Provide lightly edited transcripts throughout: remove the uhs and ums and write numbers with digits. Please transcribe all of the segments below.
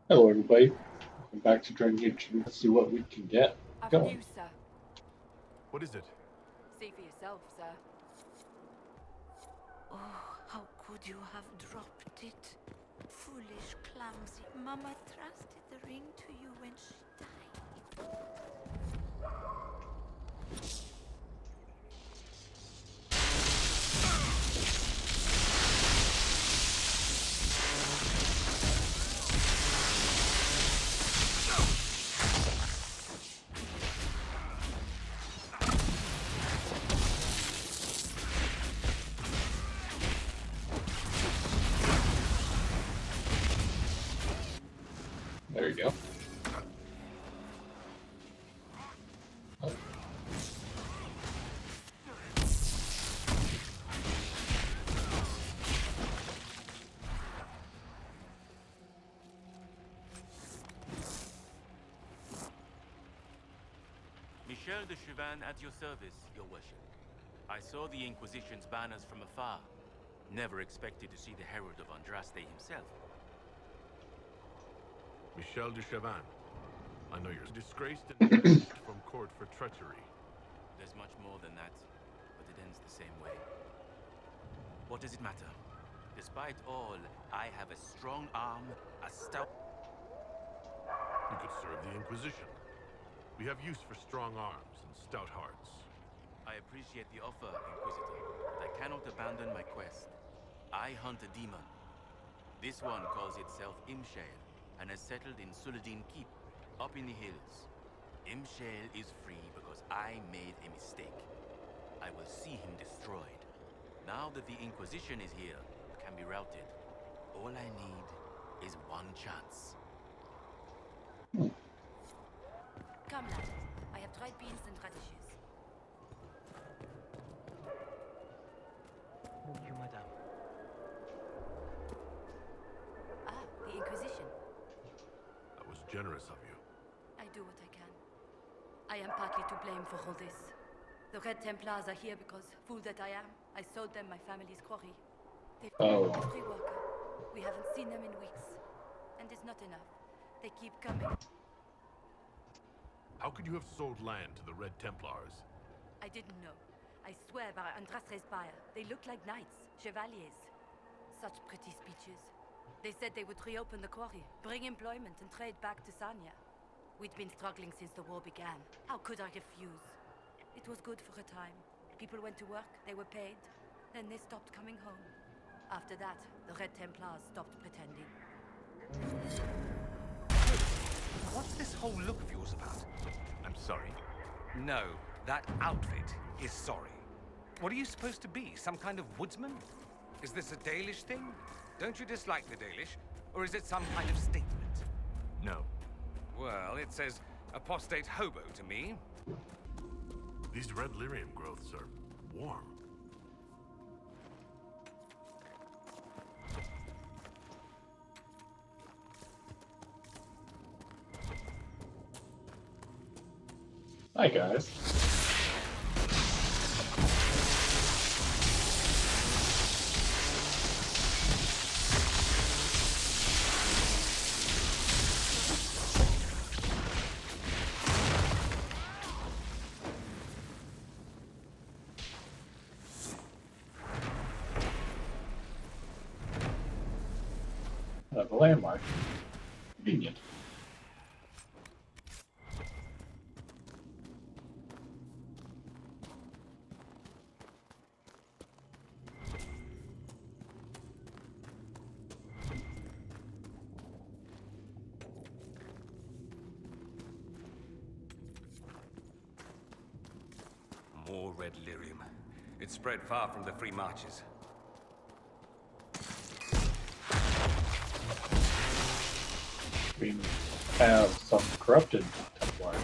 Hello, everybody. Welcome back to Dragon Age. Let's see what we can get I've going. news, sir. What is it? See for yourself, sir. Oh, how could you have dropped it? Foolish, clumsy. Mama trusted the ring to you when she died. There you go. Oh, Michel de Chauvin at your service, your worship. I saw the Inquisition's banners from afar. Never expected to see the Herald of Andraste himself. Michel de Chavannes. I know you're disgraced and banished from court for treachery. There's much more than that, but it ends the same way. What does it matter? Despite all, I have a strong arm, a stout... You could serve the Inquisition. We have use for strong arms and stout hearts. I appreciate the offer, Inquisitor, but I cannot abandon my quest. I hunt a demon. This one calls itself Imshale, and has settled in Suladin Keep, up in the hills. Imshale is free because I made a mistake. I will see him destroyed. Now that the Inquisition is here, it can be routed. All I need is one chance. Come, lad. I have dried beans and radishes. Thank you, madame. Ah, the Inquisition. That was generous of you. I do what I can. I am partly to blame for all this. The Red Templars are here because, fool that I am, I sold them my family's quarry. They've Oh. killed every worker. We haven't seen them in weeks. And it's not enough. They keep coming. How could you have sold land to the Red Templars? I didn't know. I swear by Andraste's spire. They look like knights, chevaliers. Such pretty speeches. They said they would reopen the quarry, bring employment and trade back to Sanya. We'd been struggling since the war began. How could I refuse? It was good for a time. People went to work, they were paid. Then they stopped coming home. After that, the Red Templars stopped pretending. What's this whole look of yours about? I'm sorry. No, that outfit is sorry. What are you supposed to be? Some kind of woodsman? Is this a Dalish thing? Don't you dislike the Dalish? Or is it some kind of statement? No. Well, it says apostate hobo to me. These red lyrium growths are warm. hi, guys. The landmark. Convenient. More red lyrium. It spread far from the free marches. We have some corrupted Templars.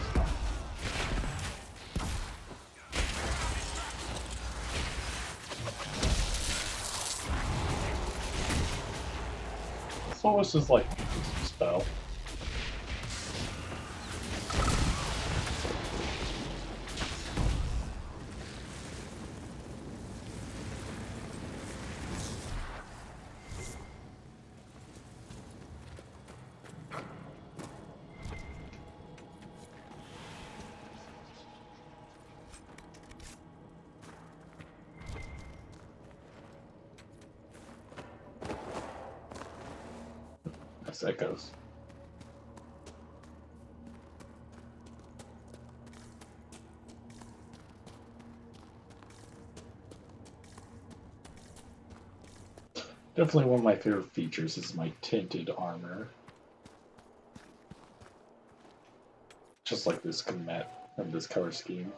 So this is like a spell. As that goes. Definitely one of my favorite features is my tinted armor. Just like this schematic of this color scheme.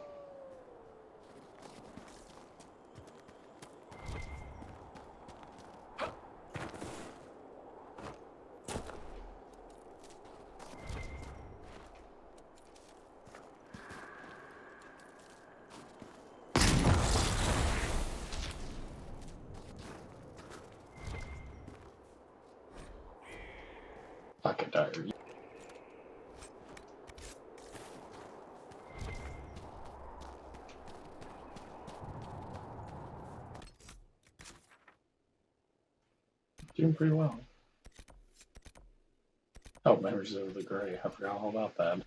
Pocket diary. Doing pretty well. Oh, Memories of the Grey. I forgot all about that.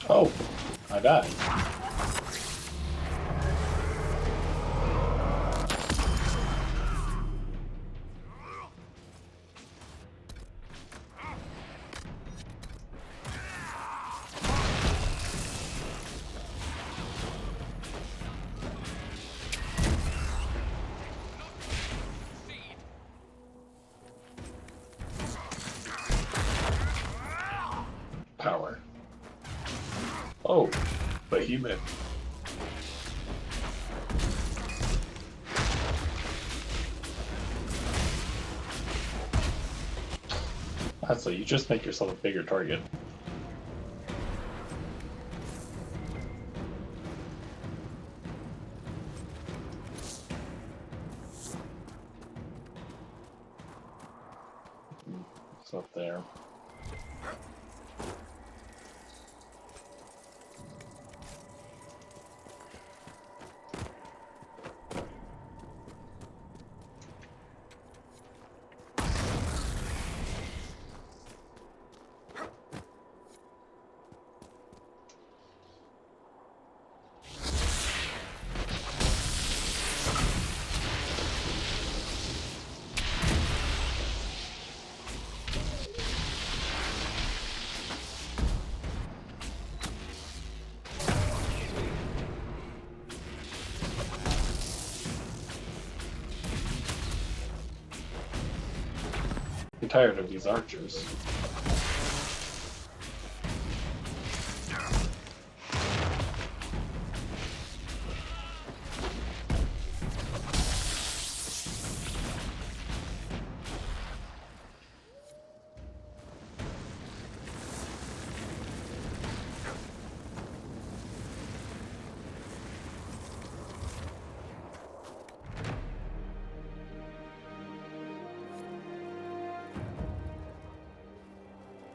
Oh, I died. Power. Oh, behemoth. Honestly, you just make yourself a bigger target. It's up there. I'm tired of these archers.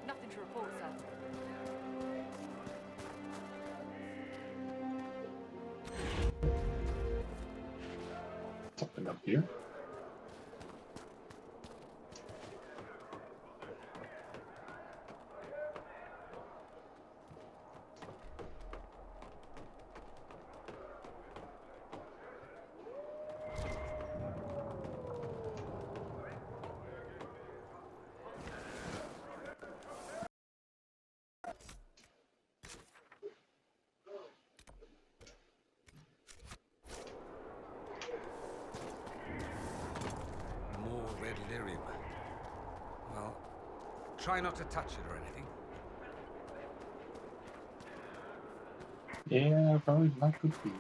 Nothing to report, sir. Something up here. More red lyrium. Well, try not to touch it or anything. Yeah, probably not good for you.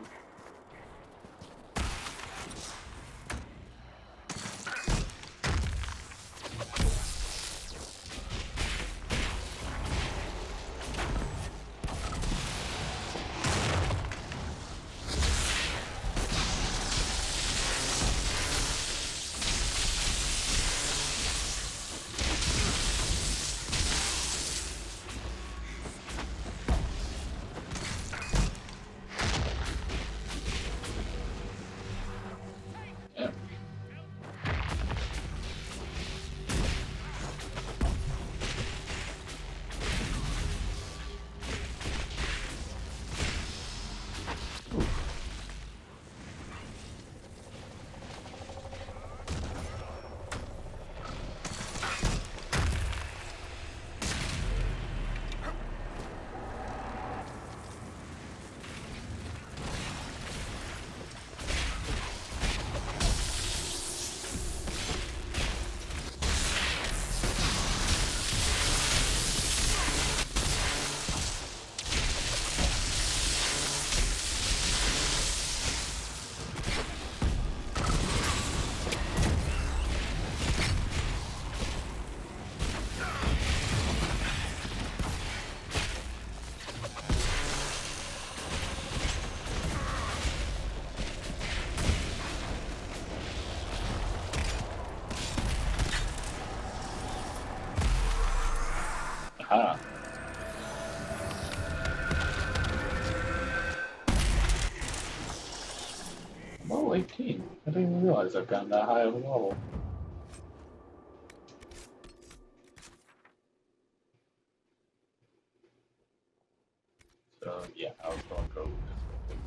Aha. I'm level 18. I didn't even realize I've gotten that high of a level. So yeah, I was going to go with this one.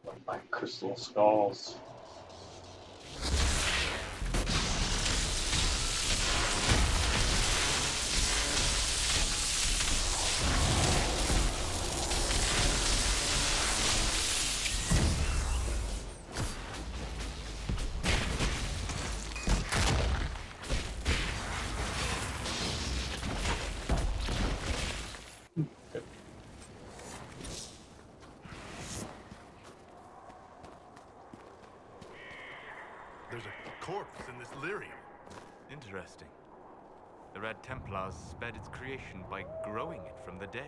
One of my crystal skulls. There's a corpse in this lyrium. Interesting. The Red Templars sped its creation by growing it from the dead.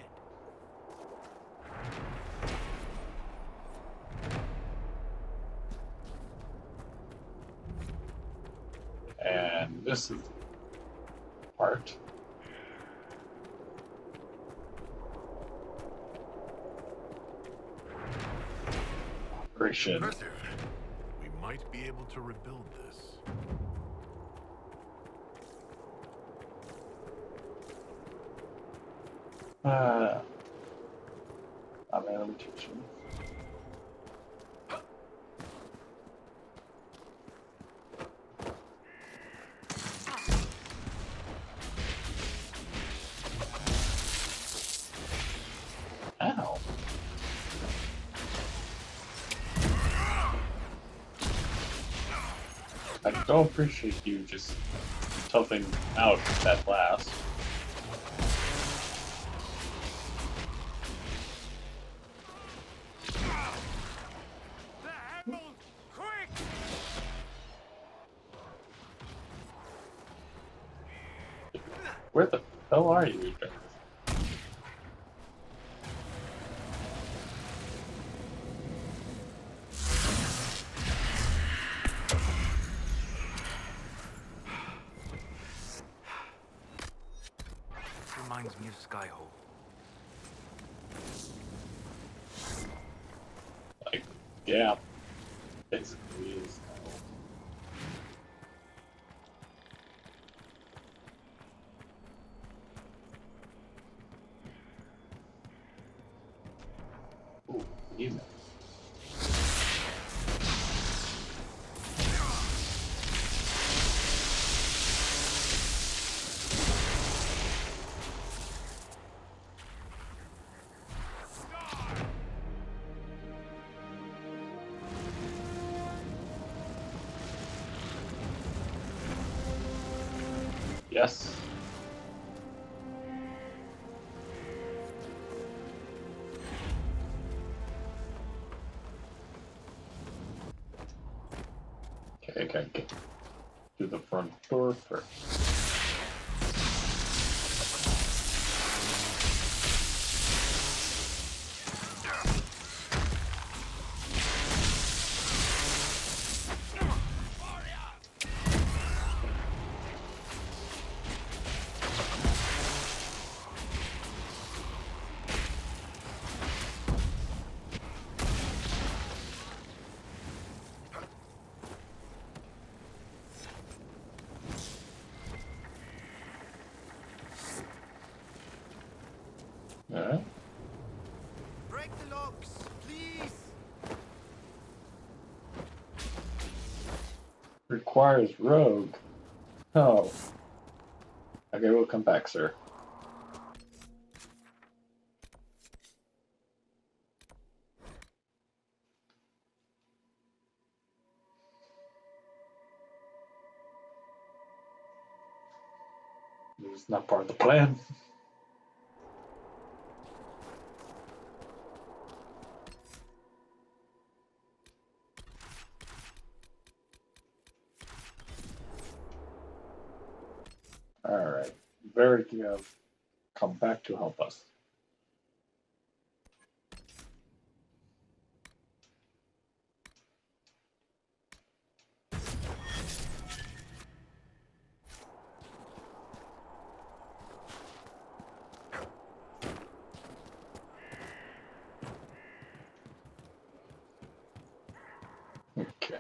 And this is the part. Operation. Impressive. We might be able to rebuild this. I'm an limitation. Ow. I don't appreciate you just toughing out that blast. Where the hell are you, Ethan? Reminds me of Skyhole. Like, yeah, basically is. Ooh, you. Yes. Okay, I gotta get to the front door first. Alright. Break the locks, please! Requires rogue. Oh. Okay, we'll come back, sir. It's not part of the plan. Alright. Varric, you have come back to help us. Okay.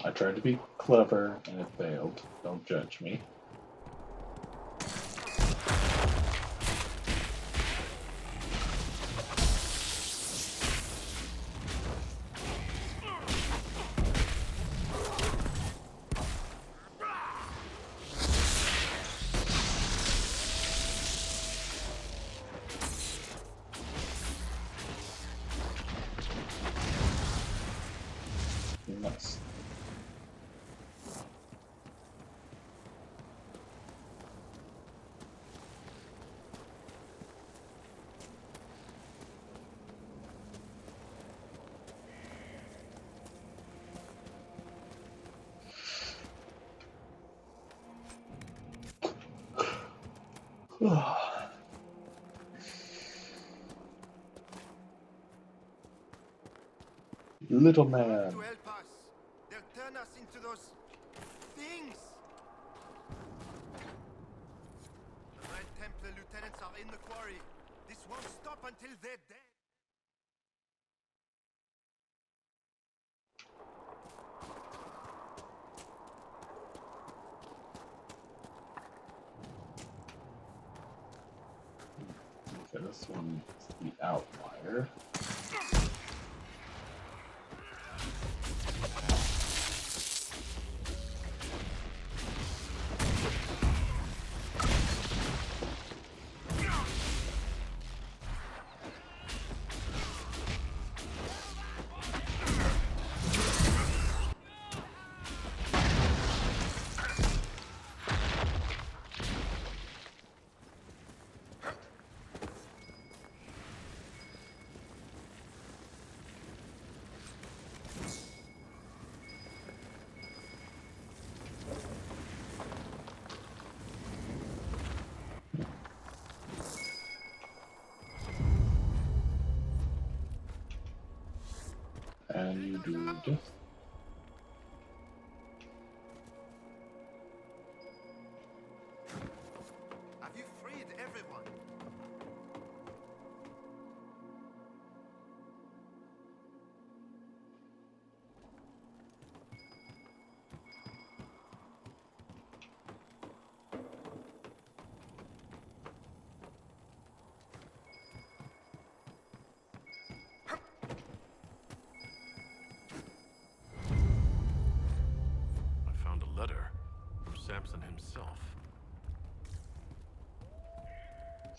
I tried to be clever and it failed. Don't judge me. Nice. Little man. To help us. They'll turn us into those things. The Red Templar lieutenants are in the quarry. This won't stop until they're dead. Okay, this one is the outlier. And you do this. Have you freed everyone? I found a letter from Samson himself.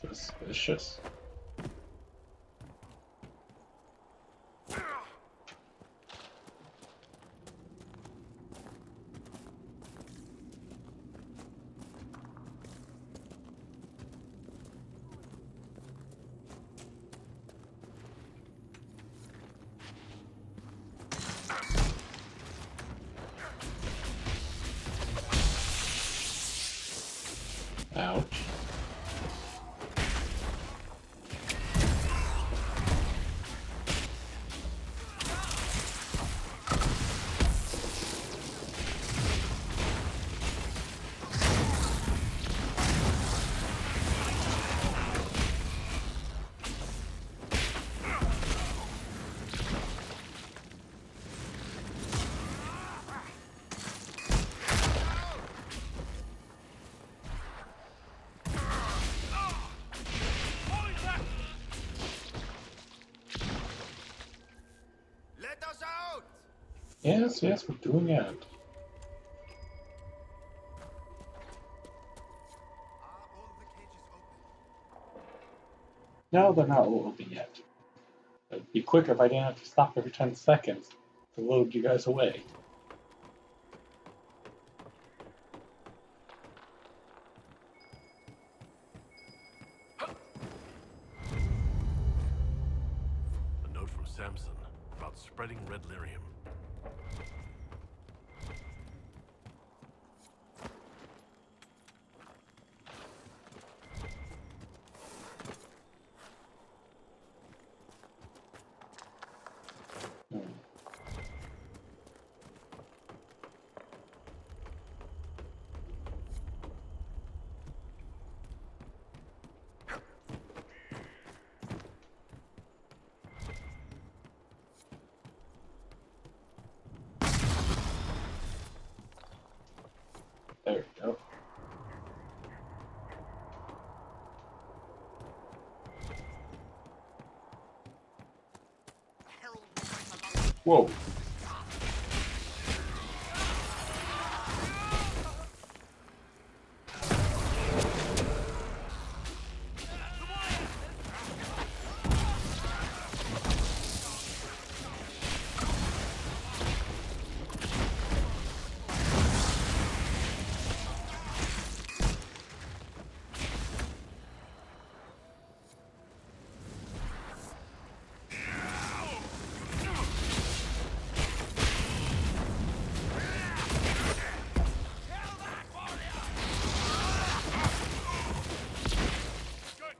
Suspicious. Ouch. Let us out! Yes, yes, we're doing it. Are all the cages open? No, they're not all open yet. It'd be quicker if I didn't have to stop every 10 seconds to load you guys away. ad lyrium. There we go. Whoa.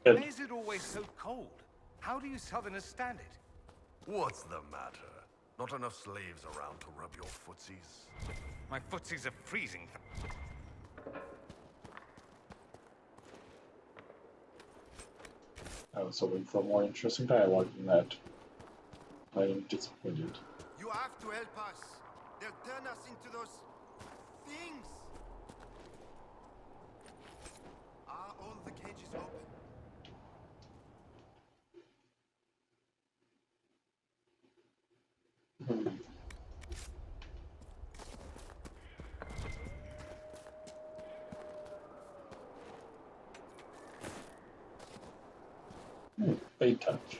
Good. Why is it always so cold? How do you Southerners stand it? What's the matter? Not enough slaves around to rub your footsies? My footsies are freezing. I was hoping for more interesting dialogue than that. I am disappointed. You have to help us. They'll turn us into those things. Are all the cages open? Fade touch.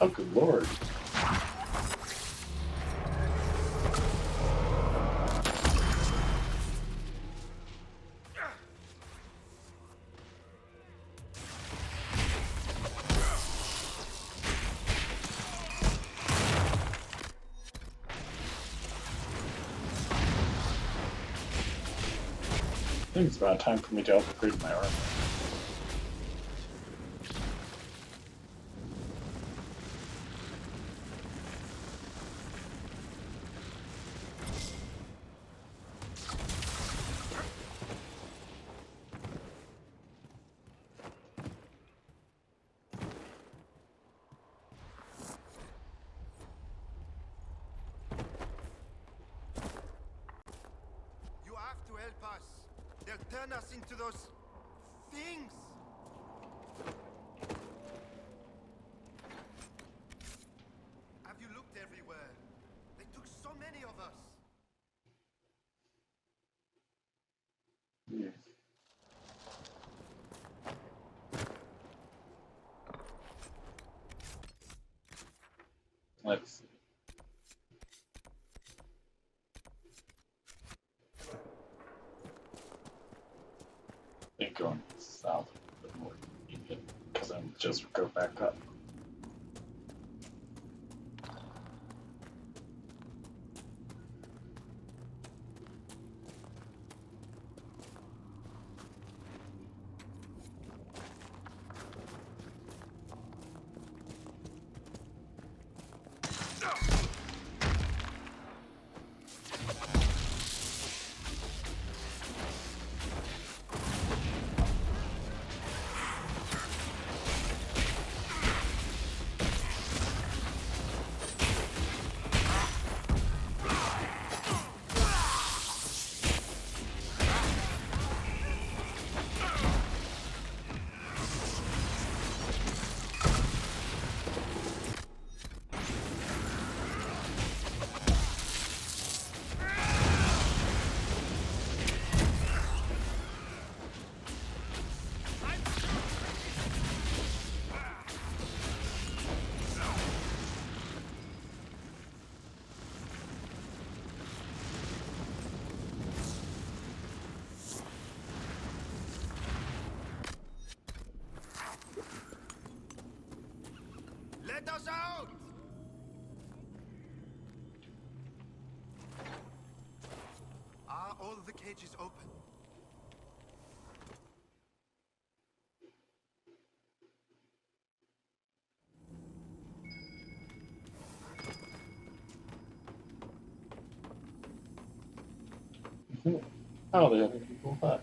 Oh, good lord. I think it's about time for me to upgrade my armor. You have to help us. They'll turn us into those things. Have you looked everywhere? They took so many of us. Yes. Let's see. I think going south a bit more convenient because I'm just go back up. us out! Are all the cages open? Oh, they haven't people back.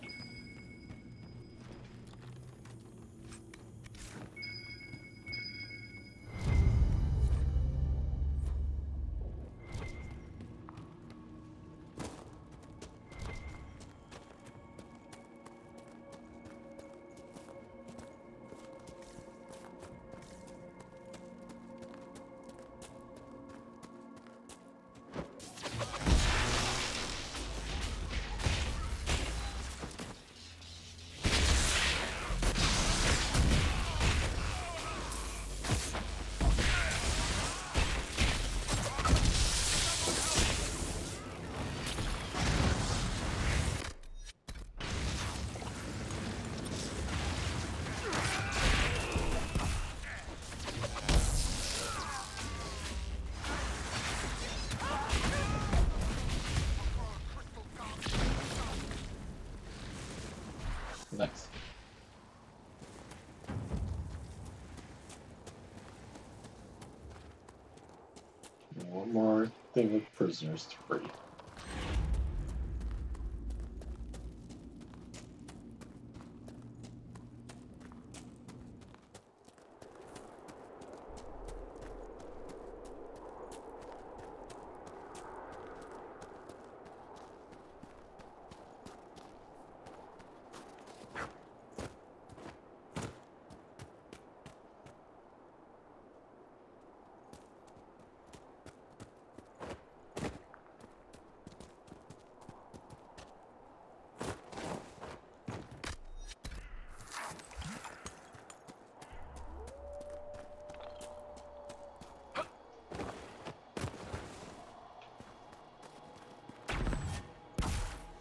Nice. One more thing of prisoners to free.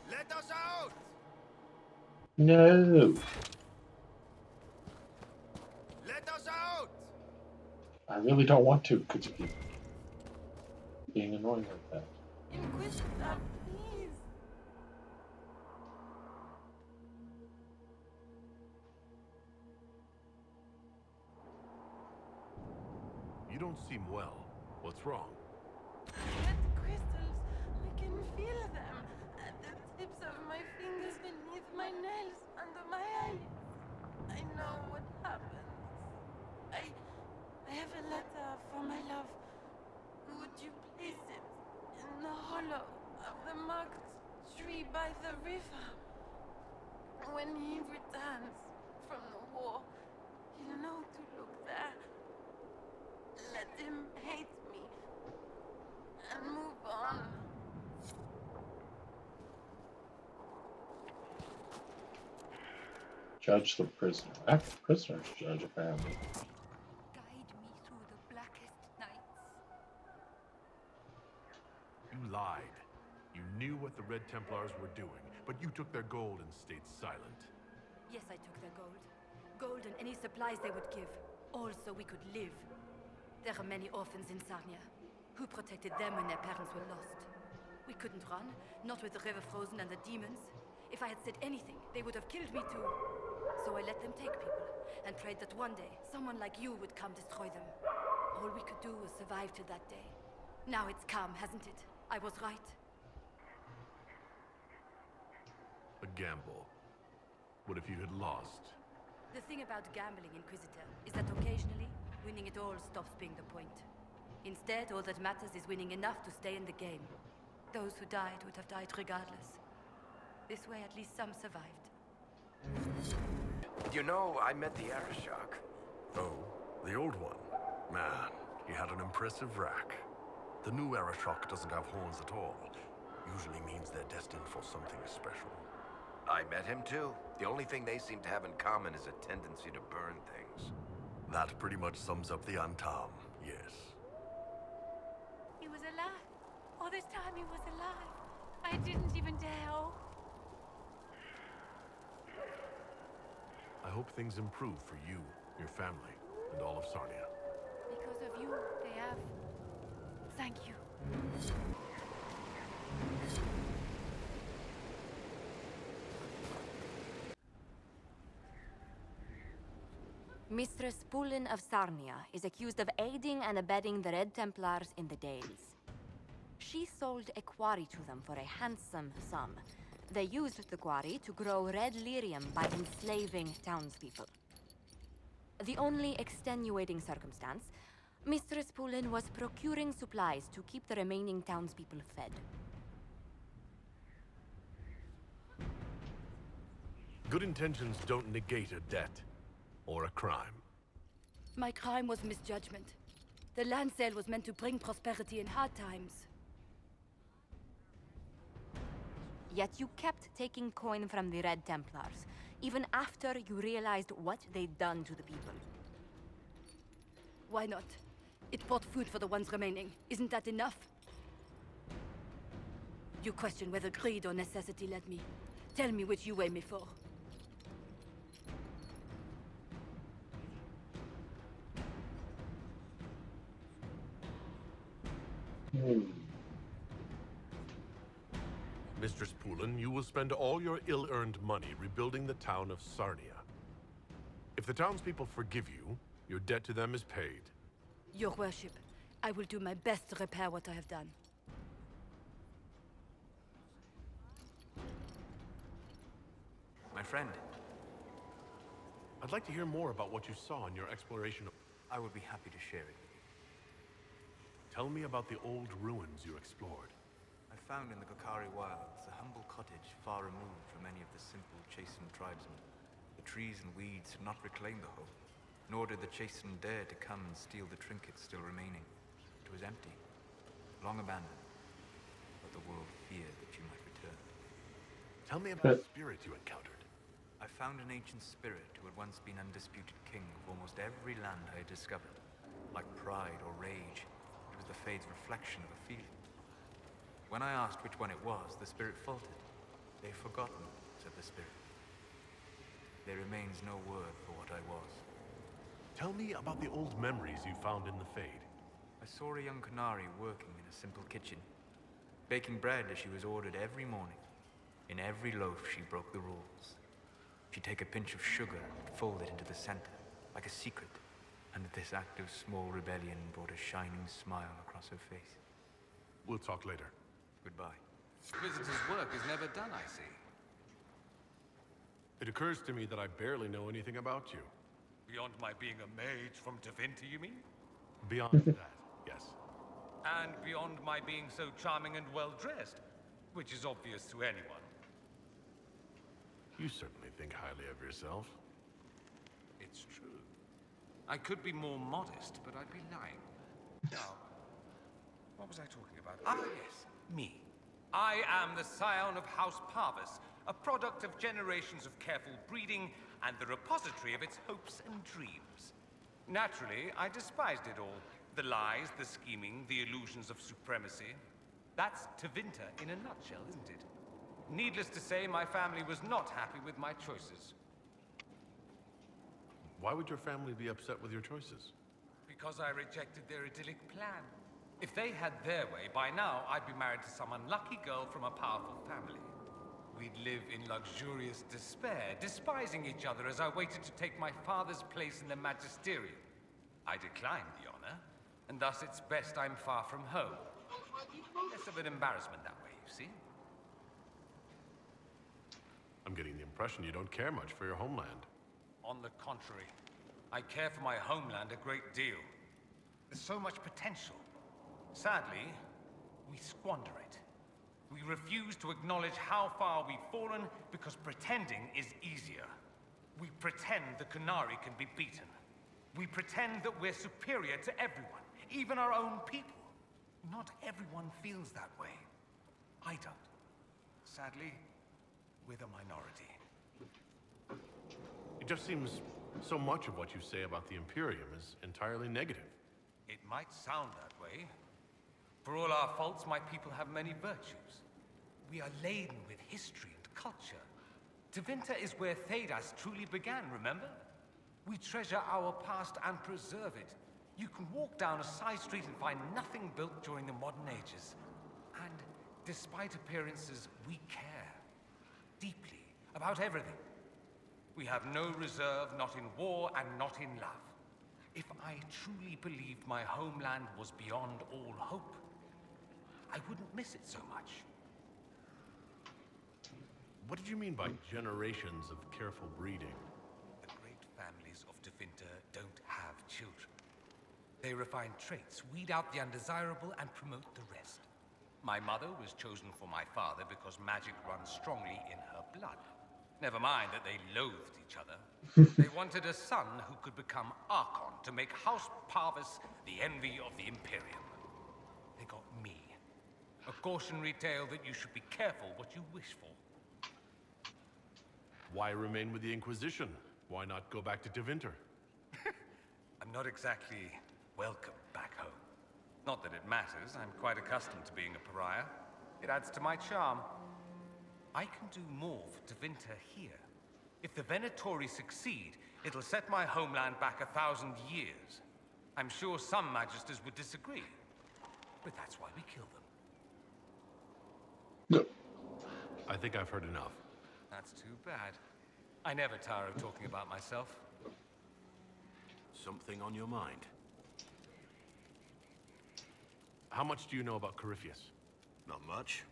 Let us out! No! Let us out! I really don't want to because you keep being annoying like that. Inquisitor, please. You don't seem well. What's wrong? Red crystals, I can feel them at the tips of my fingers, beneath my nails, under my eyelids. I know what happens. I have a letter for my love. Would you place it in the hollow of the marked tree by the river? When he returns from the war, he'll know to look there. Let him hate me and move on. Judge the prisoner. Act the prisoner's judge, apparently. Guide me through the blackest nights. You lied. You knew what the Red Templars were doing, but you took their gold and stayed silent. Yes, I took their gold. Gold and any supplies they would give. All so we could live. There are many orphans in Sarnia. Who protected them when their parents were lost? We couldn't run, not with the river frozen and the demons. If I had said anything, they would have killed me too. So I let them take people, and prayed that one day, someone like you would come destroy them. All we could do was survive to that day. Now it's calm, hasn't it? I was right. A gamble. What if you had lost? The thing about gambling, Inquisitor, is that occasionally, winning it all stops being the point. Instead, all that matters is winning enough to stay in the game. Those who died would have died regardless. This way, at least some survived. You know, I met the Arishok. Oh, the old one? Man, he had an impressive rack. The new Arishok doesn't have horns at all. Usually means they're destined for something special. I met him too. The only thing they seem to have in common is a tendency to burn things. That pretty much sums up the Antam, yes. He was alive. All this time he was alive. I didn't even dare hope. I hope things improve for you, your family, and all of Sarnia. Because Because of you, they have. Thank you. Mistress Pulin of Sarnia is accused of aiding and abetting the Red Templars in the Dales. She sold a quarry to them for a handsome sum. They used the quarry to grow red lyrium by enslaving townspeople. The only extenuating circumstance, Mistress Pulin was procuring supplies to keep the remaining townspeople fed. Good intentions don't negate a debt or a crime. My crime was misjudgment. The land sale was meant to bring prosperity in hard times. Yet you kept taking coin from the Red Templars, even after you realized what they'd done to the people. Why not? It bought food for the ones remaining. Isn't that enough? You question whether greed or necessity led me. Tell me which you weigh me for. Mistress Pulin, you will spend all your ill-earned money rebuilding the town of Sarnia. If the townspeople forgive you, your debt to them is paid. Your worship, I will do my best to repair what I have done. My friend, I'd like to hear more about what you saw in your exploration of... I would be happy to share it with you. Tell me about the old ruins you explored. I found in the Gokari wilds a humble cottage far removed from any of the simple, chastened tribesmen. The trees and weeds had not reclaimed the home, nor did the chastened dare to come and steal the trinkets still remaining. It was empty, long abandoned, but the world feared that you might return. Tell me about the spirit you encountered. I found an ancient spirit who had once been undisputed king of almost every land I had discovered. Like pride or rage, it was the Fade's reflection of a feeling. When I asked which one it was, the spirit faltered. "They've forgotten," said the spirit. "There remains no word for what I was." Tell me about the old memories you found in the Fade. I saw a young Canary working in a simple kitchen, baking bread as she was ordered every morning. In every loaf, she broke the rules. She'd take a pinch of sugar and fold it into the center, like a secret, and this act of small rebellion brought a shining smile across her face. We'll talk later. Goodbye. Visitor's work is never done, I see. It occurs to me that I barely know anything about you. Beyond my being a mage from Tevinter, you mean? Beyond that, yes. And beyond my being so charming and well-dressed, which is obvious to anyone. You certainly think highly of yourself. It's true. I could be more modest, but I'd be lying. Now, what was I talking about? Ah, yes, me. I am the scion of House Parvis, a product of generations of careful breeding and the repository of its hopes and dreams. Naturally, I despised it all. The lies, the scheming, the illusions of supremacy. That's Tevinter in a nutshell, isn't it? Needless to say, my family was not happy with my choices. Why would your family be upset with your choices? Because I rejected their idyllic plan. If they had their way, by now I'd be married to some unlucky girl from a powerful family. We'd live in luxurious despair, despising each other as I waited to take my father's place in the magisterium. I declined the honor, and thus it's best I'm far from home. Less of an embarrassment that way, you see? I'm getting the impression you don't care much for your homeland. On the contrary, I care for my homeland a great deal. There's so much potential. Sadly, we squander it. We refuse to acknowledge how far we've fallen because pretending is easier. We pretend the Canary can be beaten. We pretend that we're superior to everyone, even our own people. Not everyone feels that way. I don't. Sadly, we're the minority. It just seems so much of what you say about the Imperium is entirely negative. It might sound that way. For all our faults, my people have many virtues. We are laden with history and culture. Tevinter is where Thedas truly began, remember? We treasure our past and preserve it. You can walk down a side street and find nothing built during the modern ages. And despite appearances, we care deeply about everything. We have no reserve, not in war and not in love. If I truly believed my homeland was beyond all hope, I wouldn't miss it so much. What did you mean by generations of careful breeding? The great families of Devinter don't have children. They refine traits, weed out the undesirable, and promote the rest. My mother was chosen for my father because magic runs strongly in her blood. Never mind that they loathed each other. They wanted a son who could become Archon to make House Parvis the envy of the Imperium. They got me. A cautionary tale that you should be careful what you wish for. Why remain with the Inquisition? Why not go back to Devinter? I'm not exactly welcome back home. Not that it matters, I'm quite accustomed to being a pariah. It adds to my charm. I can do more for Devinter here. If the Venatori succeed, it'll set my homeland back 1,000 years. I'm sure some magisters would disagree, but that's why we kill them. No. I think I've heard enough. That's too bad. I never tire of talking about myself. Something on your mind? How much do you know about Corypheus? Not much.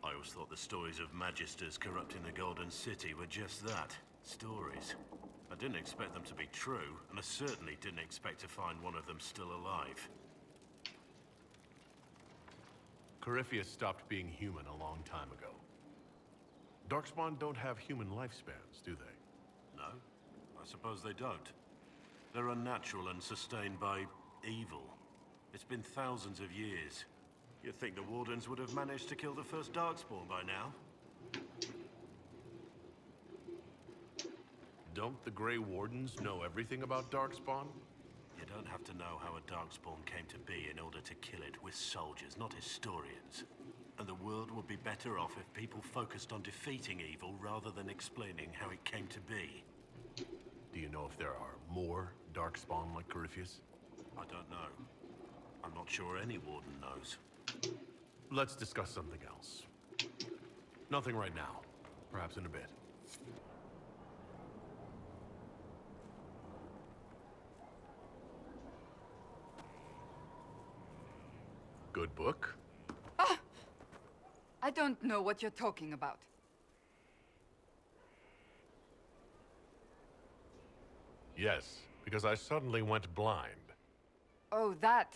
I always thought the stories of magisters corrupting the Golden City were just that, stories. I didn't expect them to be true, and I certainly didn't expect to find one of them still alive. Corypheus stopped being human a long time ago. Darkspawn don't have human lifespans, do they? No, I suppose they don't. They're unnatural and sustained by evil. It's been thousands of years. You'd think the Wardens would have managed to kill the first Darkspawn by now. Don't the Grey Wardens know everything about Darkspawn? You don't have to know how a Darkspawn came to be in order to kill it. We're soldiers, not historians. And the world would be better off if people focused on defeating evil rather than explaining how it came to be. Do you know if there are more Darkspawn like Corypheus? I don't know. I'm not sure any Warden knows. Let's discuss something else. Nothing right now. Perhaps in a bit. Good book? Ah! I don't know what you're talking about. Yes, because I suddenly went blind. Oh, that.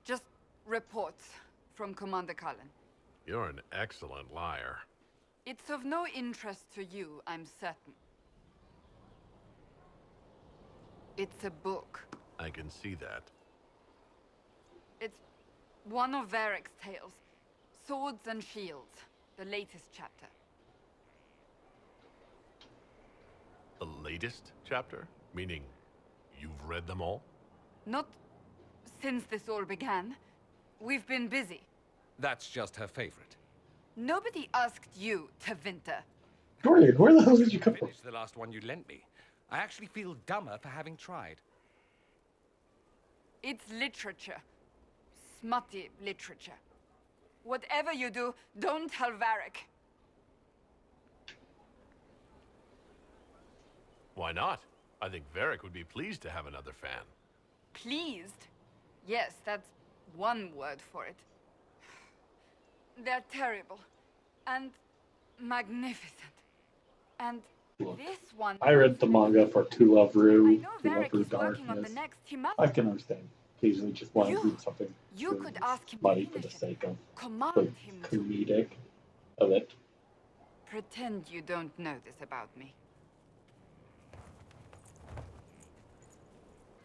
Just reports from Commander Cullen. You're an excellent liar. It's of no interest to you, I'm certain. It's a book. I can see that. It's one of Varric's tales. Swords and Shields, the latest chapter. The latest chapter? Meaning, you've read them all? Not since this all began. We've been busy. That's just her favorite. Nobody asked you, Tevinter. Dorian, where the hell did you come from? Finished the last one you lent me. I actually feel dumber for having tried. It's literature. Smutty literature. Whatever you do, don't tell Varric. Why not? I think Varric would be pleased to have another fan. Pleased? Yes, that's one word for it. They're terrible. And magnificent. And Look, this one... I read the manga for To Love I Rue, know To Love Varric Rue is working on the Darkness. next. He must... I can understand. Occasionally just want to You- read something you really could ask him to muddy for finish the it. sake of Command the him to. comedic of it. Pretend you don't know this about me.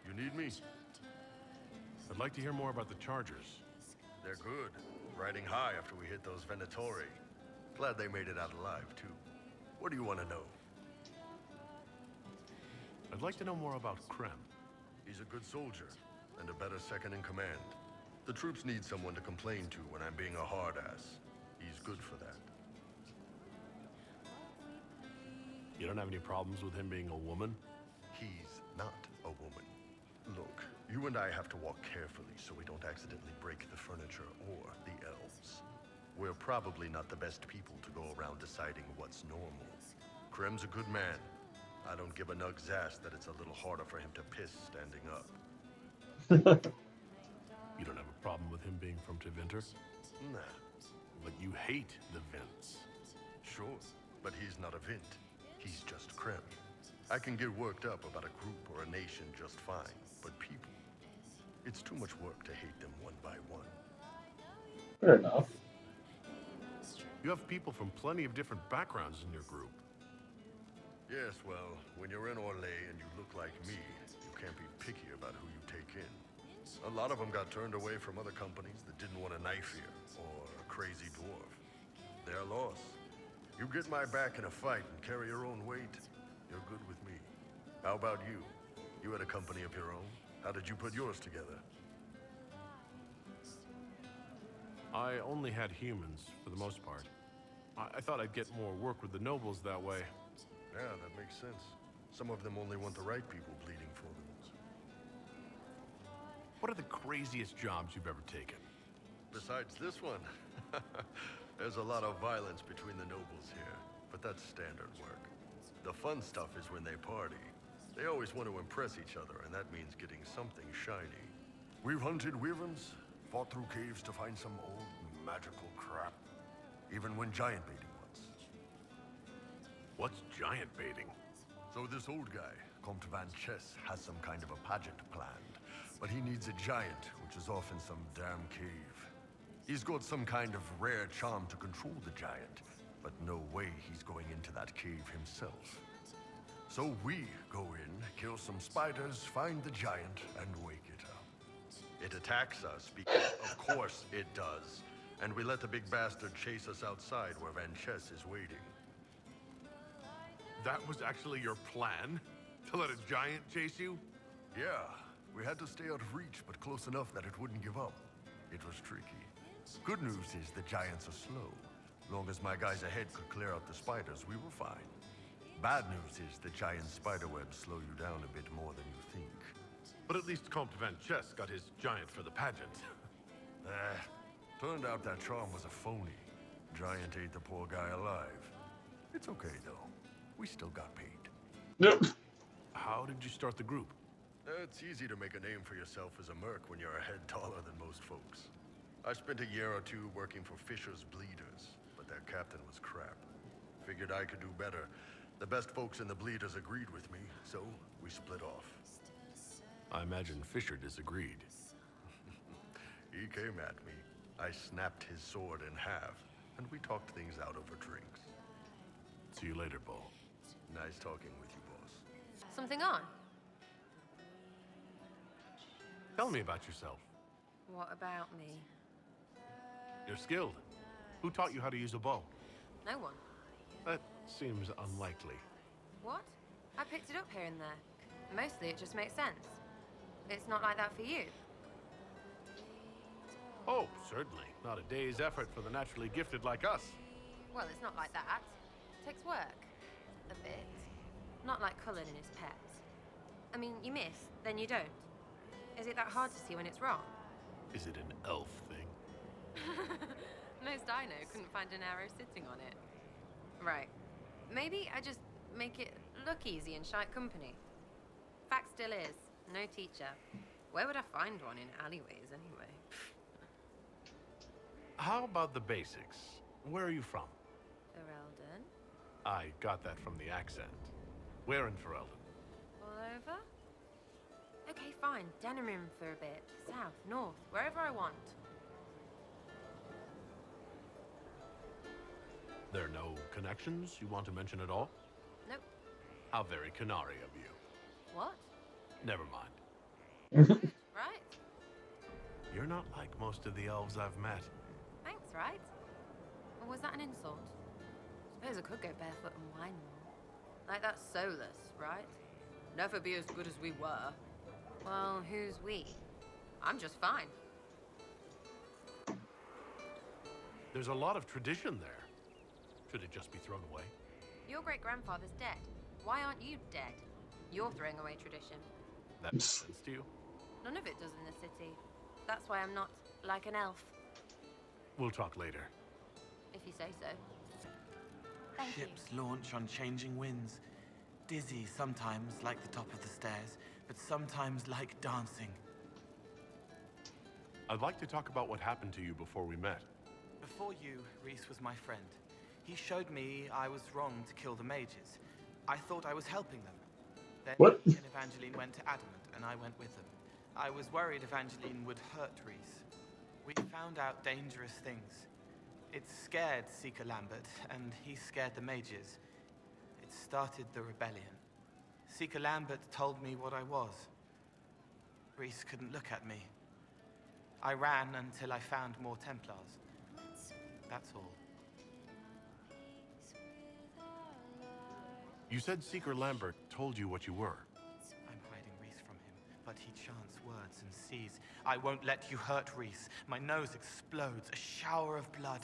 You need me? I'd like to hear more about the Chargers. They're good. Riding high after we hit those Venatori. Glad they made it out alive, too. What do you want to know? I'd like to know more about Krem. He's a good soldier, and a better second in command. The troops need someone to complain to when I'm being a hard-ass. He's good for that. You don't have any problems with him being a woman? He's not a woman. Look, You and I have to walk carefully so we don't accidentally break the furniture or the elves. We're probably not the best people to go around deciding what's normal. Krem's a good man. I don't give a nug's ass that it's a little harder for him to piss standing up. You don't have a problem with him being from Tevinter? Nah. But you hate the Vints. Sure, but he's not a Vint. He's just Krem. I can get worked up about a group or a nation just fine, but people, it's too much work to hate them one by one. Fair enough. You have people from plenty of different backgrounds in your group. Yes, well, when you're in Orlais and you look like me, you can't be picky about who you take in. A lot of them got turned away from other companies that didn't want a knife here, or a crazy dwarf. Their loss. You get my back in a fight and carry your own weight, you're good with me. How about you? You had a company of your own. How did you put yours together? I only had humans, for the most part. I thought I'd get more work with the nobles that way. Yeah, that makes sense. Some of them only want the right people bleeding for them. What are the craziest jobs you've ever taken? Besides this one, there's a lot of violence between the nobles here, but that's standard work. The fun stuff is when they party. They always want to impress each other, and that means getting something shiny. We've hunted wyverns, fought through caves to find some old magical crap. Even went giant baiting once. What's giant baiting? So this old guy, Comte Van Chess, has some kind of a pageant planned. But he needs a giant, which is off in some damn cave. He's got some kind of rare charm to control the giant, but no way he's going into that cave himself. So we go in, kill some spiders, find the giant, and wake it up. It attacks us because, of course, it does. And we let the big bastard chase us outside where Van Chess is waiting. That was actually your plan? To let a giant chase you? Yeah, we had to stay out of reach, but close enough that it wouldn't give up. It was tricky. Good news is the giants are slow. Long as my guys ahead could clear out the spiders, we were fine. Bad news is the giant spiderwebs slow you down a bit more than you think. But at least Comte Van Chess got his giant for the pageant. Turned out that charm was a phony. Giant ate the poor guy alive. It's okay, though. We still got paid. Nope. How did you start the group? It's easy to make a name for yourself as a merc when you're a head taller than most folks. I spent a year or two working for Fisher's Bleeders, but their captain was crap. Figured I could do better. The best folks in the Bleeders agreed with me, so we split off. I imagine Fisher disagreed. He came at me. I snapped his sword in half, and we talked things out over drinks. See you later, Bo. Nice talking with you, boss. Something on? Tell me about yourself. What about me? You're skilled. Who taught you how to use a bow? No one. That seems unlikely. What? I picked it up here and there. Mostly it just makes sense. It's not like that for you. Oh, certainly. Not a day's effort for the naturally gifted like us. Well, it's not like that. It takes work. A bit. Not like Cullen and his pets. I mean, you miss, then you don't. Is it that hard to see when it's wrong? Is it an elf thing? Most I know couldn't find an arrow sitting on it. Right. Maybe I just make it look easy in shite company. Fact still is, no teacher. Where would I find one in alleyways anyway? How about the basics? Where are you from? Ferelden? I got that from the accent. Where in Ferelden? All over? Okay, fine. Denerim for a bit. South, north, wherever I want. There are no connections you want to mention at all? Nope. How very Canary of you. What? Never mind. Right? You're not like most of the elves I've met. Thanks, right? Or was that an insult? Suppose I could go barefoot and whine more. Like that's soulless, right? Never be as good as we were. Well, who's we? I'm just fine. There's a lot of tradition there. Should it just be thrown away? Your great-grandfather's dead. Why aren't you dead? You're throwing away tradition. That makes sense to you? None of it does in the city. That's why I'm not like an elf, We'll talk later. if you say so. Thank you. Ships launch on changing winds. Dizzy sometimes like the top of the stairs, but sometimes like dancing. I'd like to talk about what happened to you before we met. Before you, Reese was my friend. He showed me I was wrong to kill the mages. I thought I was helping them. Then What? he and Evangeline went to Adamant, and I went with them. I was worried Evangeline would hurt Reese. We found out dangerous things. It scared Seeker Lambert, and he scared the mages. It started the rebellion. Seeker Lambert told me what I was. Reese couldn't look at me. I ran until I found more Templars. That's all. You said Seeker Lambert told you what you were. I'm hiding Reese from him, but he chants words and sees. I won't let you hurt Reese. My nose explodes, a shower of blood.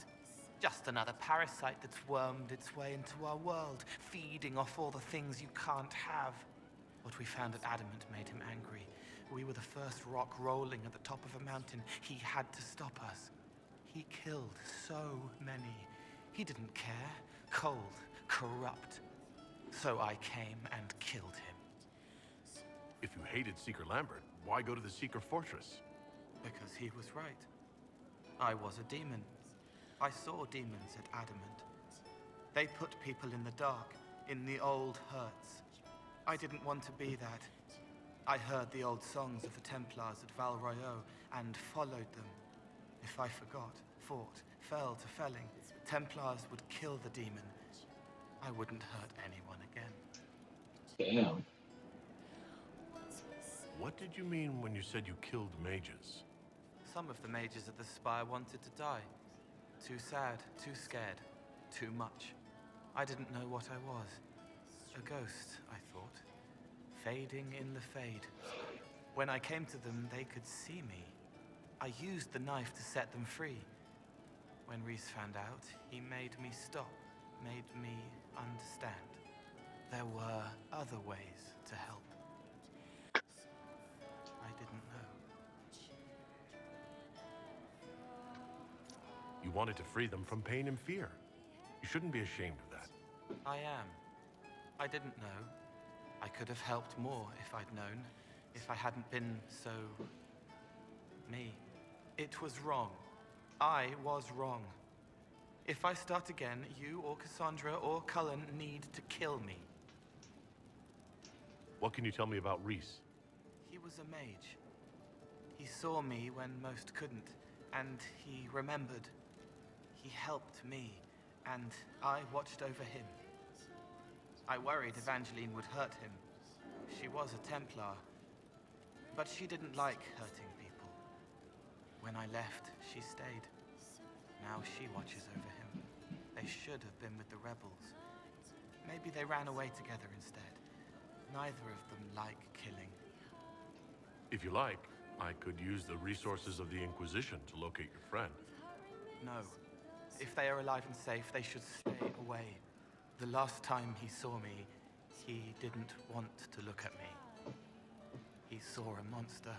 Just another parasite that's wormed its way into our world, feeding off all the things you can't have. What we found at Adamant made him angry. We were the first rock rolling at the top of a mountain. He had to stop us. He killed so many. He didn't care. Cold, corrupt. So I came and killed him. If you hated Seeker Lambert, why go to the Seeker Fortress? Because he was right. I was a demon. I saw demons at Adamant. They put people in the dark, in the old hurts. I didn't want to be that. I heard the old songs of the Templars at Val Royeaux and followed them. If I forgot, fought, fell to felling, Templars would kill the demon. I wouldn't hurt anyone again. Damn. What did you mean when you said you killed mages? Some of the mages at the Spire wanted to die. Too sad, too scared, too much. I didn't know what I was. A ghost, I thought. Fading in the fade. When I came to them, they could see me. I used the knife to set them free. When Reese found out, he made me stop, made me understand. There were other ways to help. I didn't know. You wanted to free them from pain and fear. You shouldn't be ashamed of that. I am. I didn't know. I could have helped more if I'd known. If I hadn't been so... me. It was wrong. I was wrong. If I start again, you or Cassandra or Cullen need to kill me. What can you tell me about Reese? He was a mage. He saw me when most couldn't, and he remembered. He helped me, and I watched over him. I worried Evangeline would hurt him. She was a Templar, but she didn't like hurting people. When I left, she stayed. Now she watches over him. They should have been with the rebels. Maybe they ran away together instead. Neither of them like killing. If you like, I could use the resources of the Inquisition to locate your friend. No. If they are alive and safe, they should stay away. The last time he saw me, he didn't want to look at me. He saw a monster.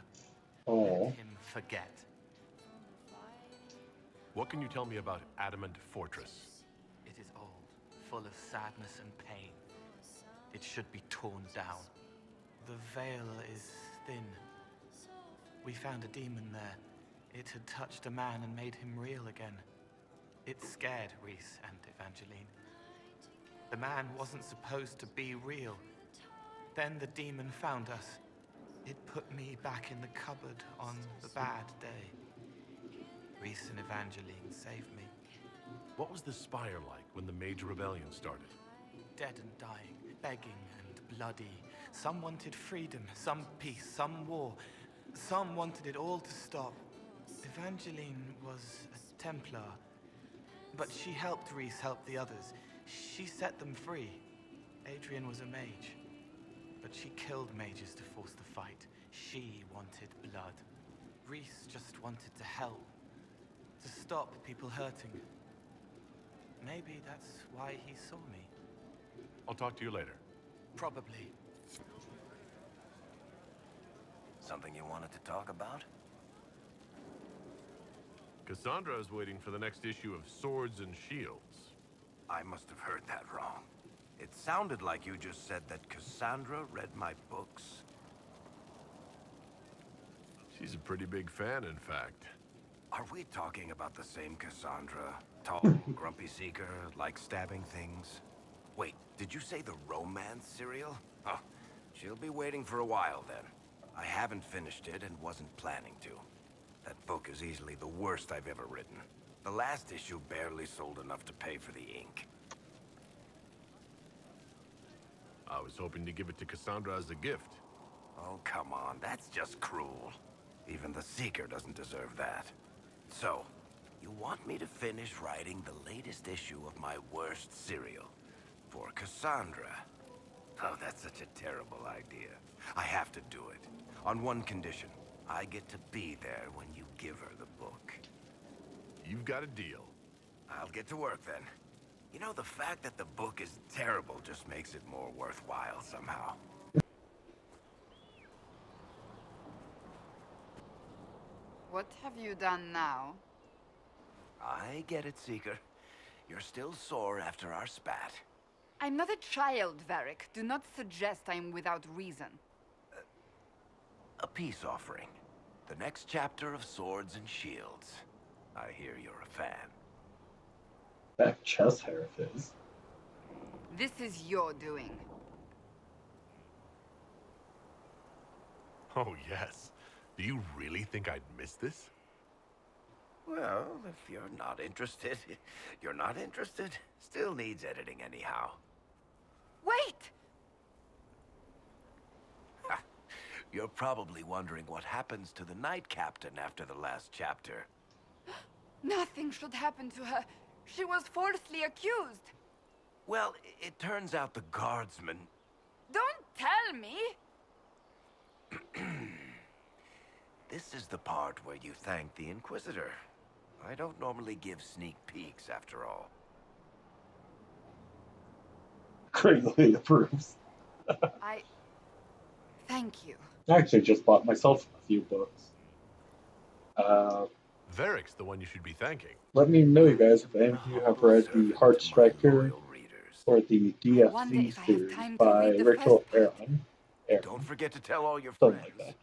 Oh. Let him forget. What can you tell me about Adamant Fortress? It is old, full of sadness and pain. It should be torn down. The veil is thin. We found a demon there. It had touched a man and made him real again. It scared Reese and Evangeline. The man wasn't supposed to be real. Then the demon found us. It put me back in the cupboard on the bad day. Reese and Evangeline saved me. What was the Spire like when the Mage Rebellion started? Dead and dying, begging and bloody. Some wanted freedom, some peace, some war. Some wanted it all to stop. Evangeline was a Templar, but she helped Reese help the others. She set them free. Adrian was a mage, but she killed mages to force the fight. She wanted blood. Reese just wanted to help, to stop people hurting. Maybe that's why he saw me. I'll talk to you later. Probably. Something you wanted to talk about? Cassandra is waiting for the next issue of Swords and Shields. I must have heard that wrong. It sounded like you just said that Cassandra read my books. She's a pretty big fan, in fact. Are we talking about the same Cassandra? Tall, grumpy seeker, like stabbing things? Wait, did you say the romance serial? Huh. She'll be waiting for a while then. I haven't finished it and wasn't planning to. That book is easily the worst I've ever written. The last issue barely sold enough to pay for the ink. I was hoping to give it to Cassandra as a gift. Oh, come on, that's just cruel. Even the Seeker doesn't deserve that. So, you want me to finish writing the latest issue of my worst serial for Cassandra? Oh, that's such a terrible idea. I have to do it. On one condition. I get to be there when you give her the book. You've got a deal. I'll get to work then. You know, the fact that the book is terrible just makes it more worthwhile somehow. What have you done now? I get it, Seeker. You're still sore after our spat. I'm not a child, Varric. Do not suggest I'm without reason. A peace offering. The next chapter of Swords and Shields. I hear you're a fan. That chest hair of his. This is your doing. Oh, yes. Do you really think I'd miss this? Well, if you're not interested, you're not interested. Still needs editing anyhow. Wait! You're probably wondering what happens to the Knight Captain after the last chapter. Nothing should happen to her. She was falsely accused. Well, it turns out the guardsman... Don't tell me! This is the part where you thank the Inquisitor. I don't normally give sneak peeks, after all. Greatly approves. Thank you. I actually just bought myself a few books. Varric's the one you should be thanking. Let me know, you guys, if any of you have read the Heart Striker or the DFC series by Rachel Aaron. Don't forget to tell all your Something friends, like that.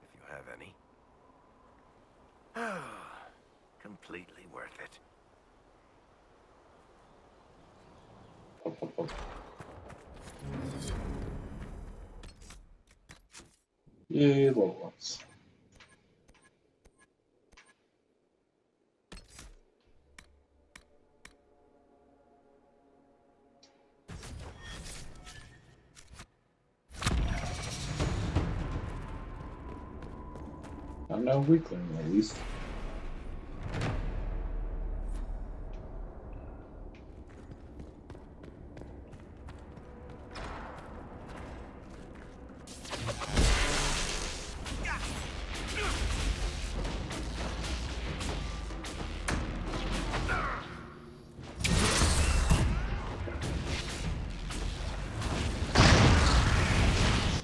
if you have any. Completely worth it. Yay, little ones. I'm no weakling, at least.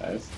Nice.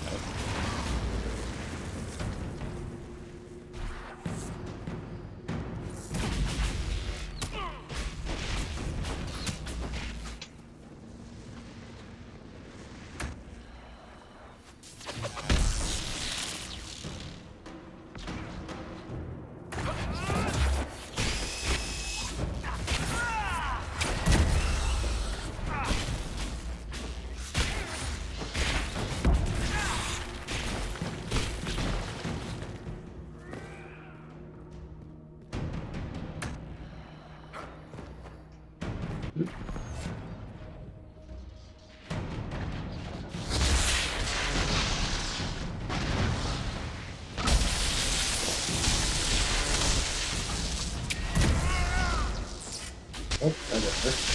Oh, that worked.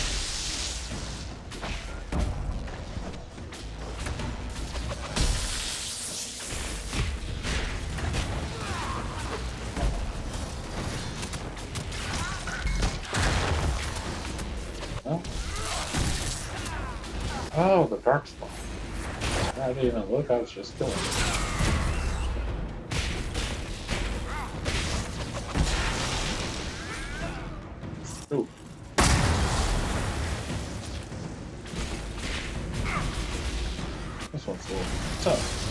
Oh, the dark spot. I didn't even look, I was just killing it. This one's a little tough.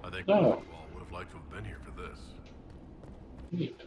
I think No. Blackwall would have liked to have been here for this. Neat.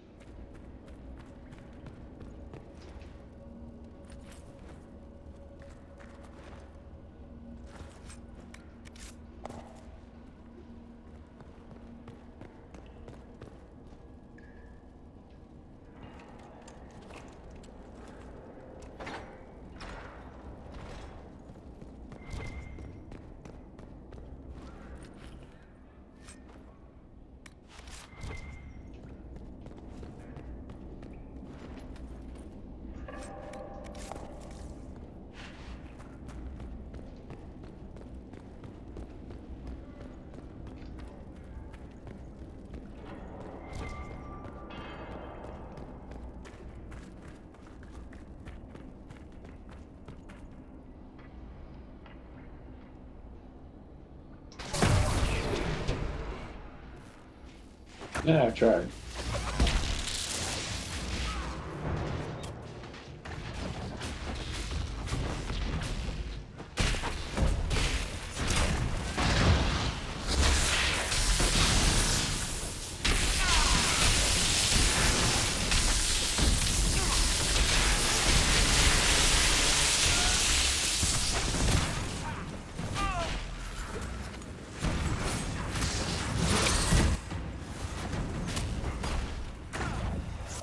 Yeah, I tried.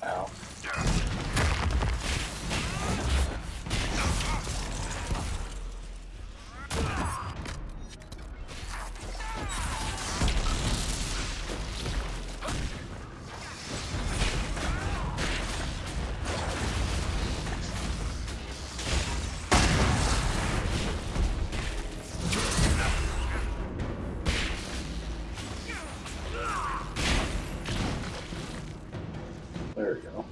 Ow. There we go.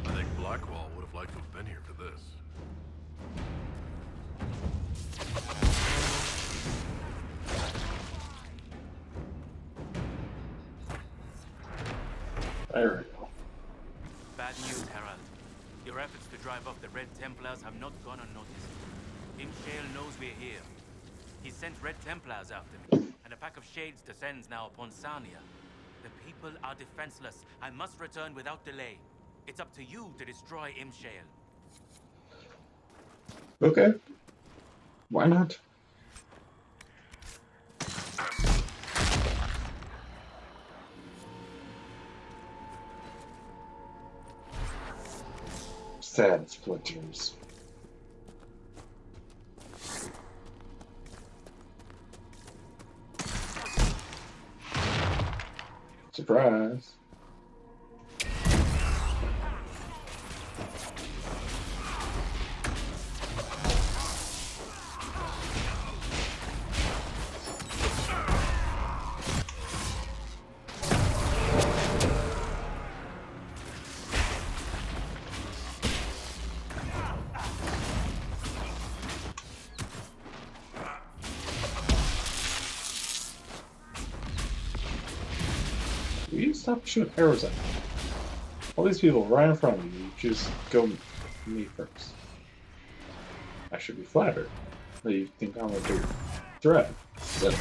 I think Blackwall would have liked to have been here for this. There we go. Bad news, Herald. Your efforts to drive off the Red Templars have not gone unnoticed. Imshale knows we're here. He sent Red Templars after me, and a pack of Shades descends now upon Sarnia. The people are defenseless. I must return without delay. It's up to you to destroy Imshale. Okay. Why not? Sad splinters. Surprise. stop shooting arrows at me? All these people right in front of you, just go me first. I should be flattered that you think I'm a big threat. But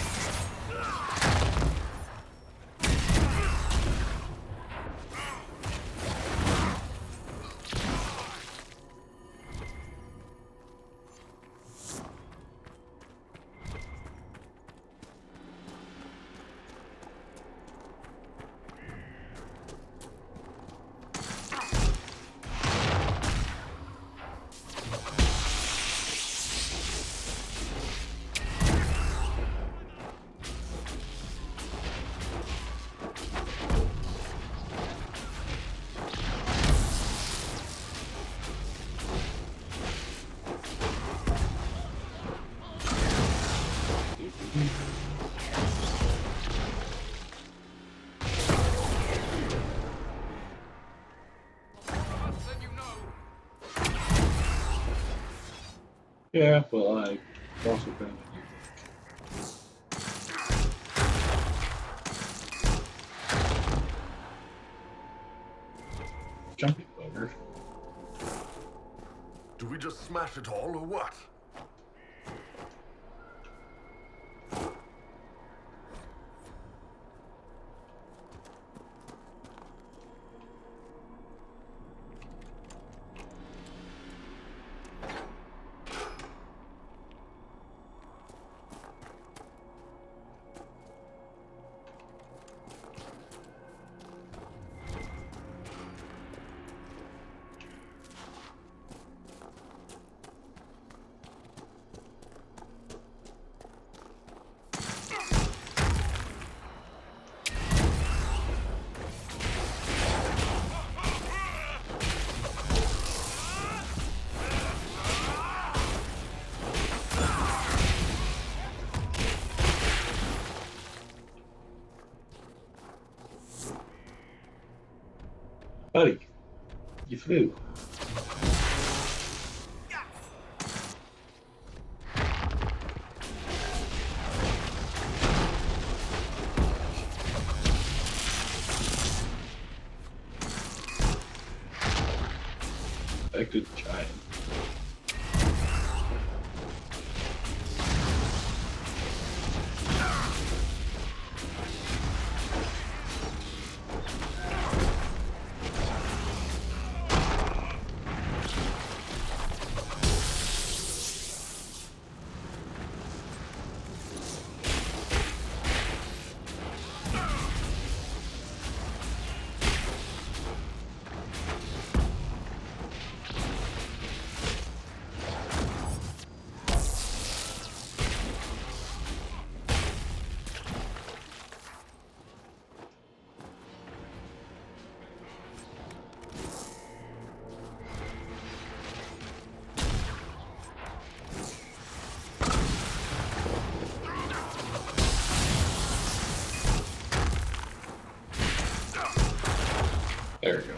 yeah, well, I've also been jumping bugger. Do we just smash it all, or what? Buddy, you flew. A good giant. There we go.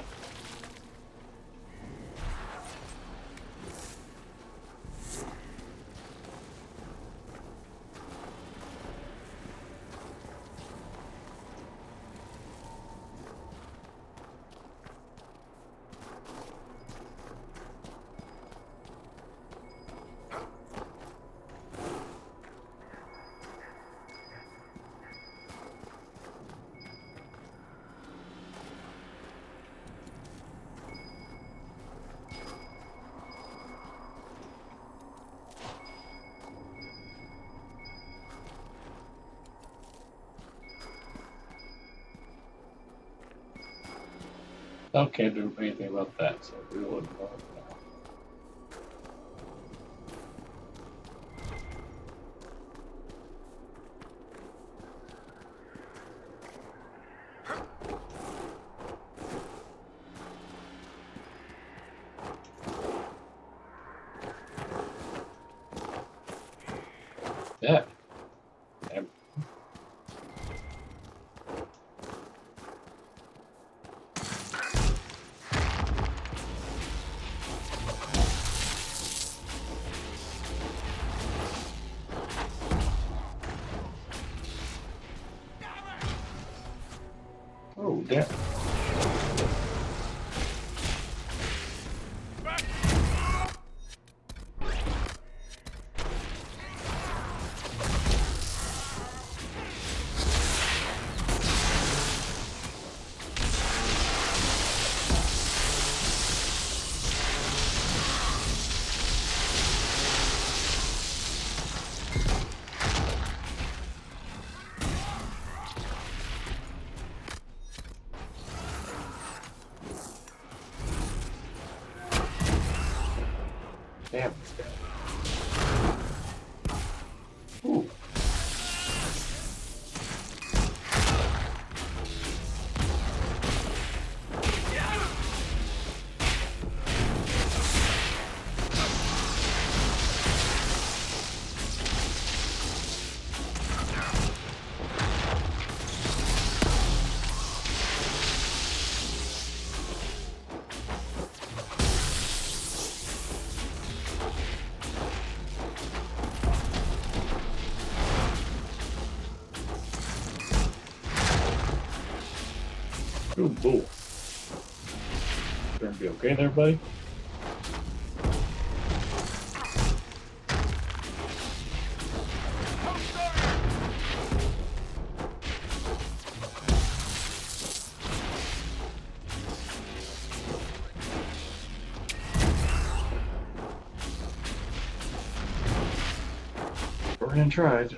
I can't do anything about that, so we wouldn't know now. Yeah. Damn. Yeah. Damn this guy. Ooh. Ooh, cool. Gonna be okay there, buddy? Orion tried.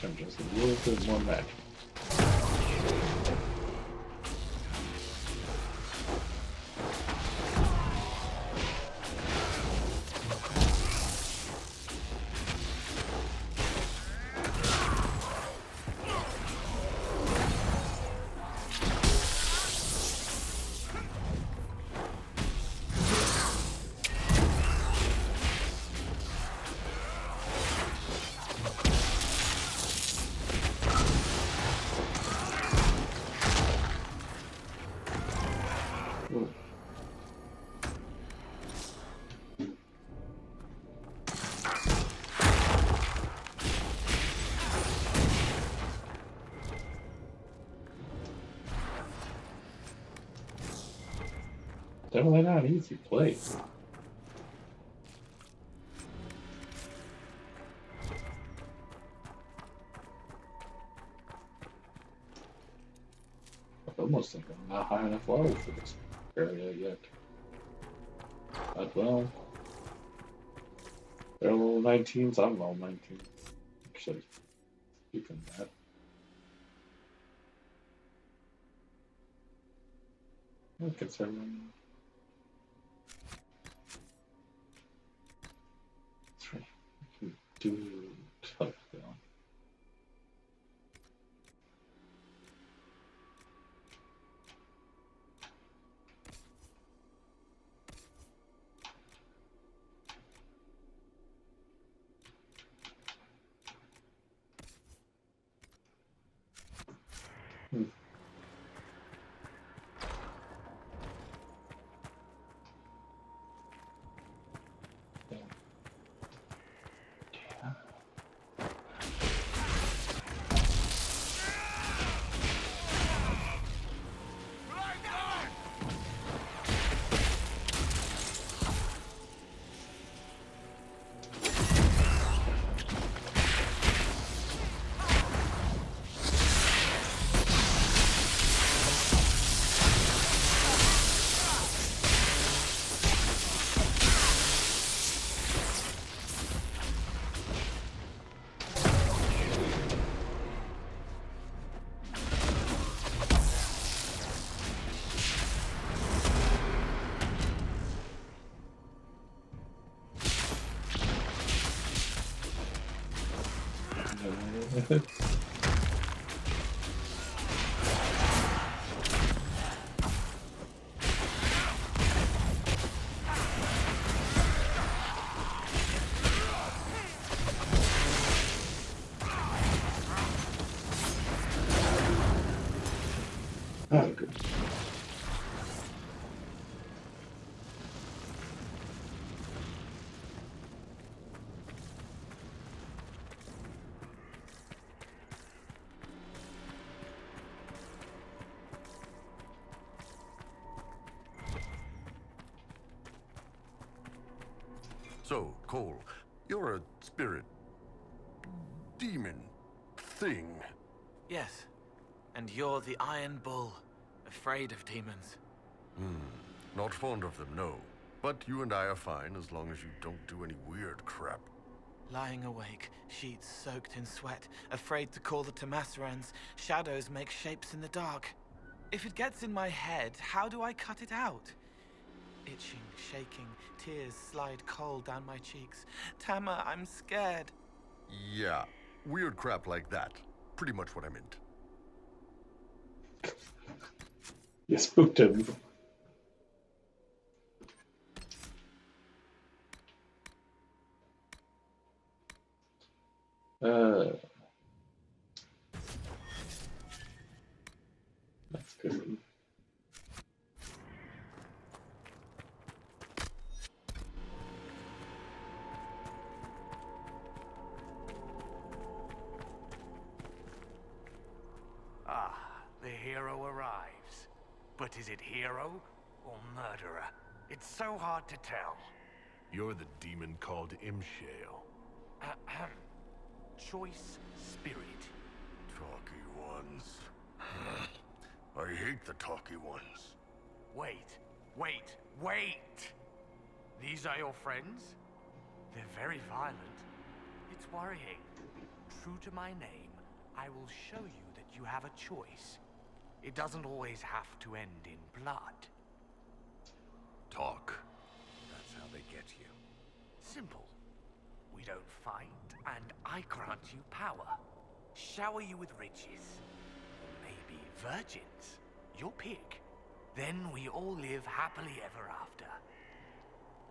I'm just a little bit more magic. Ooh. Definitely not an easy place. I almost think I'm not high enough level for this area yet. But well, they're level 19s, I'm level 19. Actually, keeping that. I'm considering. That's right. I can do touchdown. Hmm. Oh, good. So, Cole, you're a spirit... demon... thing. Yes. And you're the Iron Bull, afraid of demons. Not fond of them, no. But you and I are fine as long as you don't do any weird crap. Lying awake, sheets soaked in sweat, afraid to call the Tomasserans, shadows make shapes in the dark. If it gets in my head, how do I cut it out? Itching, shaking, tears slide cold down my cheeks. Tama, I'm scared. Yeah, weird crap like that. Pretty much what I meant. You spooked him. That's good. Ah, the hero arrives. But is it hero or murderer? It's so hard to tell. You're the demon called Imshale. Ahem. Choice spirit. Talky ones. I hate the talky ones. Wait. These are your friends? They're very violent. It's worrying. True to my name, I will show you that you have a choice. It doesn't always have to end in blood. Talk. That's how they get you. Simple. We don't fight, and I grant you power. Shower you with riches. Maybe virgins. Your pick. Then we all live happily ever after.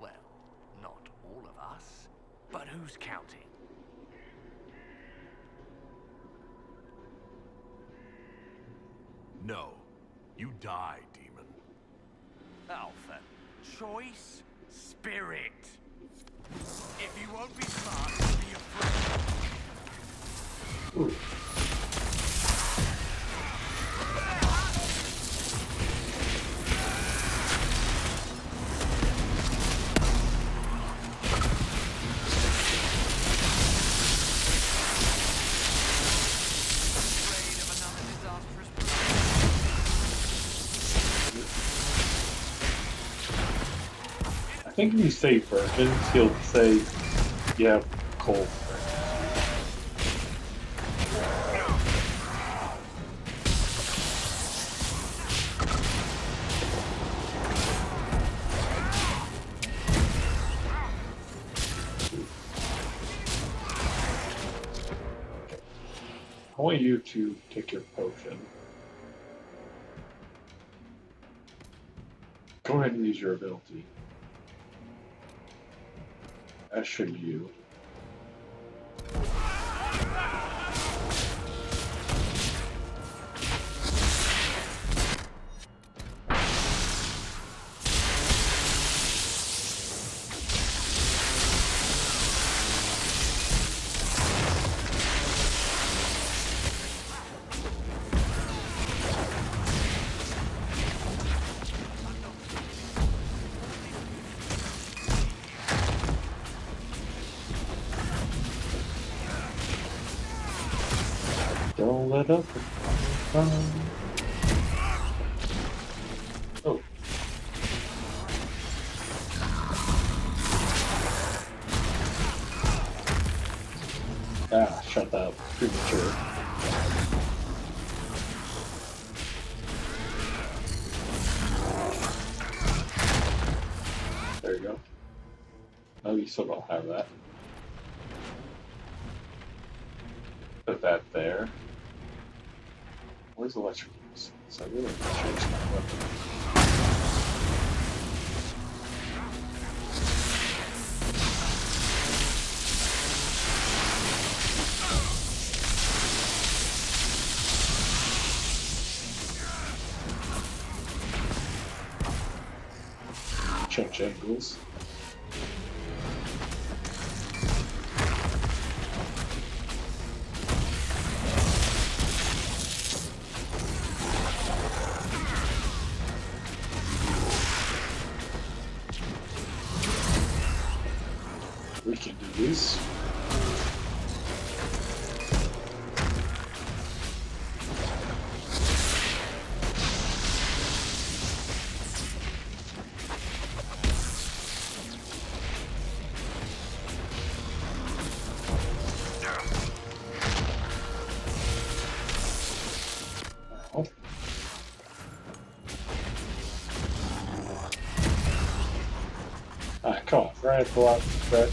Well, not all of us, but who's counting? No. You die, demon. Alpha. Choice spirit. If you won't be smart, be afraid. Ooh. I think if you say virgins, he'll say, yeah, cold. I want you to take your potion. Go ahead and use your ability. As should you. lit up. Oh. Ah, shut that up. Premature. There you go. Oh, you still don't have that. Put that there. Where's the electric use? So I really change my weapon. Change angles. We can do this. Oh. Alright, come on, right, pull out, right.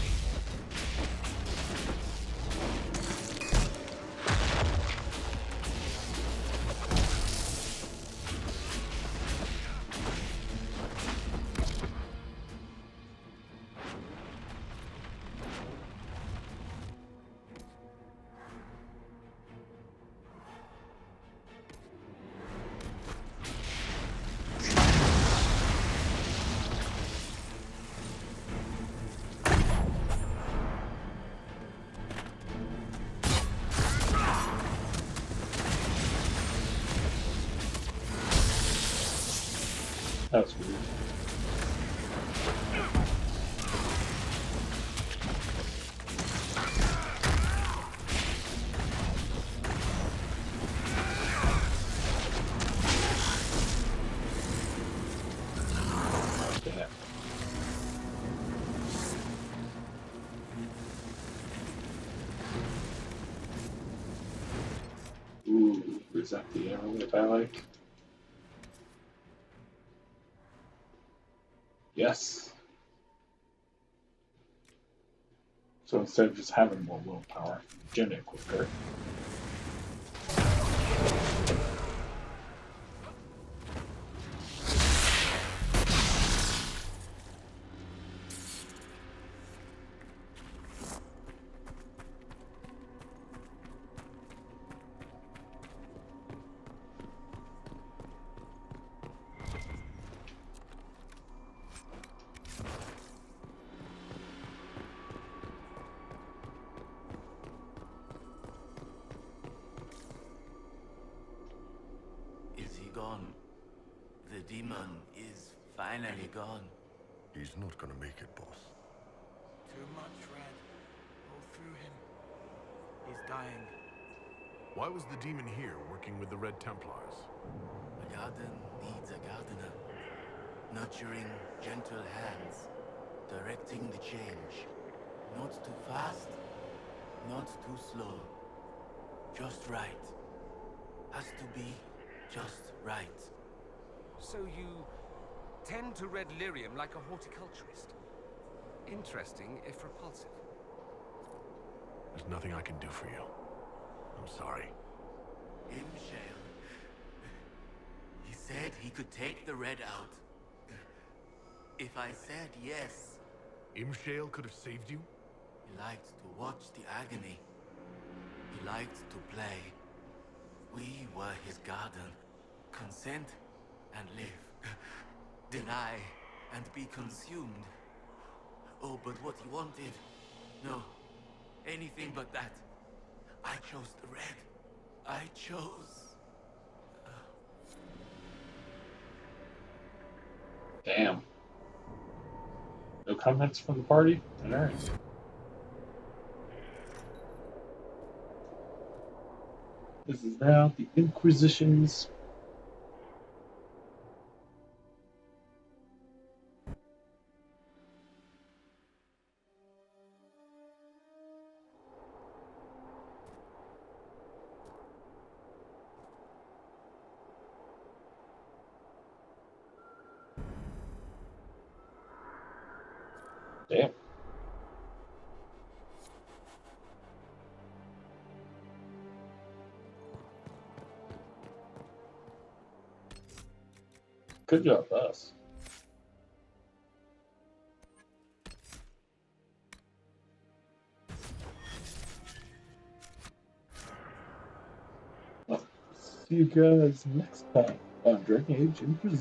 That was weird. Damn. Ooh, is that the arrow that I like? Yes. So instead of just having more willpower, gen it quicker. Is he gone? The demon is finally gone. He's not gonna make it, boss. Too much red. All through him. He's dying. Why was the demon here working with the Red Templars? A garden needs a gardener. Nurturing gentle hands. Directing the change. Not too fast. Not too slow. Just right. Has to be just right. So you tend to red lyrium like a horticulturist. Interesting, if repulsive. There's nothing I can do for you. I'm sorry. Imshale. He said he could take the red out. If I said yes. Imshale could have saved you? He liked to watch the agony. He liked to play. We were his garden. Consent and live. Deny and be consumed. Oh, but what he wanted? No. Anything but that. I chose the red. I chose. Damn. No comments from the party? Alright. This is now the Inquisition's. Damn. Good job, us. Well, see you guys next time on Dragon Age Inquisition.